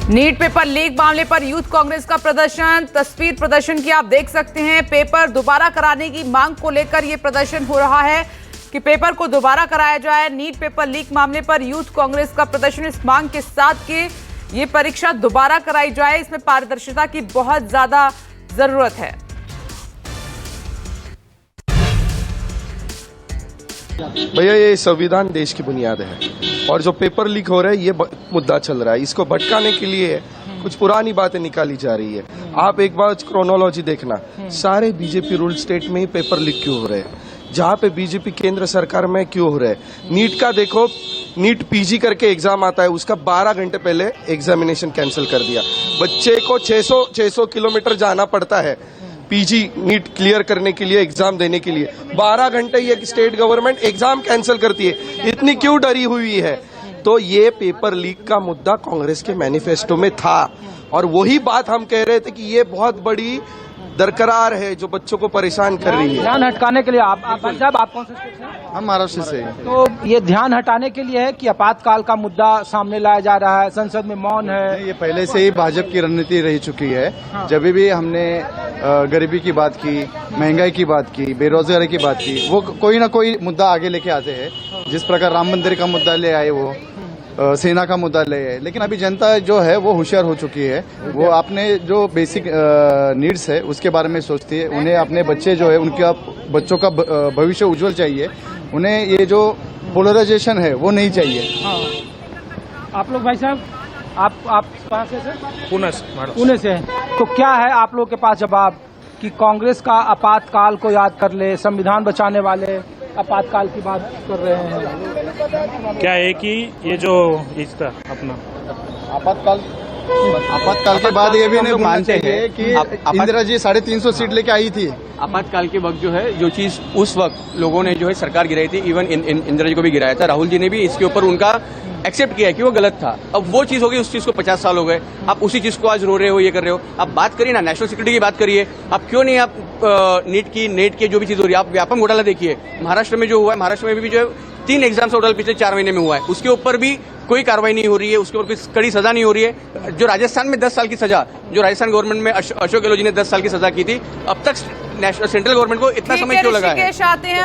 NEET paper leak मामले पर youth Congress का प्रदर्शन, तस्वीर प्रदर्शन की आप देख सकते हैं। पेपर दोबारा कराने की मांग को लेकर यह प्रदर्शन हो रहा है कि पेपर को दोबारा कराया जाए। नीट पेपर लीक मामले पर यूथ कांग्रेस का प्रदर्शन इस मांग के साथ कि ये परीक्षा दोबारा कराई जाए। इसमें पारदर्शिता की बहुत ज्यादा जरूरत है। भैया, ये संविधान देश की बुनियाद है और जो पेपर लीक हो रहा है ये मुद्दा चल रहा है, इसको भटकाने के लिए कुछ पुरानी बातें निकाली जा रही है। आप एक बार क्रोनोलॉजी देखना, सारे बीजेपी रूल स्टेट में ही पेपर लीक क्यों हो रहे हैं, जहाँ पे बीजेपी केंद्र सरकार में क्यों हो रहे हैं। नीट का देखो, नीट पीजी करके एग्जाम आता है, उसका 12 घंटे पहले एग्जामिनेशन कैंसिल कर दिया। बच्चे को 600 किलोमीटर जाना पड़ता है पीजी नीट क्लियर करने के लिए, एग्जाम देने के लिए। 12 घंटे ये स्टेट गवर्नमेंट एग्जाम कैंसिल करती है, इतनी क्यों डरी हुई है। तो ये पेपर लीक का मुद्दा कांग्रेस के मैनिफेस्टो में था और वही बात हम कह रहे थे कि ये बहुत बड़ी दरकरार है जो बच्चों को परेशान कर रही है। ध्यान हटाने के लिए आप साहब, आप कौन से स्टेट से हैं? हम महाराष्ट्र से। तो ये ध्यान हटाने के लिए है कि आपातकाल का मुद्दा सामने लाया जा रहा है, संसद में मौन है। ये पहले से ही भाजपा की रणनीति रह चुकी है। हाँ। जब भी हमने गरीबी की बात की, महंगाई की बात की, बेरोजगारी की बात की, वो कोई ना कोई मुद्दा आगे लेके आते हैं। जिस प्रकार राम मंदिर का मुद्दा ले आए, वो सेना का मुद्दा ले आए। लेकिन अभी जनता जो है वो होशियार हो चुकी है। वो अपने जो बेसिक नीड्स है उसके बारे में सोचती है। उन्हें अपने बच्चे जो है, उनके बच्चों का भविष्य उज्जवल चाहिए। उन्हें ये जो पोलराइजेशन है वो नहीं चाहिए। हाँ। आप लोग भाई साहब, आप कहाँ से? पुणे से। तो क्या है आप लोग के पास जवाब कि कांग्रेस का आपातकाल को याद कर ले, संविधान बचाने वाले आपातकाल की बात कर रहे हैं? क्या है कि ये जो इसका अपना आपातकाल के बाद ये भी नहीं मानते हैं कि इंदिरा जी 350 सीट लेके आई थी। आपातकाल के वक्त जो है, जो चीज उस वक्त लोगों ने जो है सरकार गिराई थी, इवन इंदिरा जी को भी गिराया था, राहुल जी ने भी इसके ऊपर उनका एक्सेप्ट किया है कि वो गलत था। अब वो चीज हो गई, उस चीज को 50 साल हो गए, आप उसी चीज को आज रो रहे हो, ये कर रहे हो। आप बात करिए ना, नेशनल सिक्योरिटी की बात करिए। आप क्यों नहीं, आप नेट की जो भी चीज हो रही है, आप व्यापक घोटाला देखिए। महाराष्ट्र में जो हुआ है, महाराष्ट्र में भी जो है 3 एग्जाम घोटाला पिछले 4 महीने में हुआ है, उसके ऊपर भी कोई कार्रवाई नहीं हो रही है, उसके ऊपर कोई कड़ी सजा नहीं हो रही है। जो राजस्थान में 10 साल की सजा, जो राजस्थान गवर्नमेंट में अशोक गहलोत जी ने 10 साल की सजा की थी, अब तक सेंट्रल गवर्नमेंट को इतना समय क्यों लगा है? आते हैं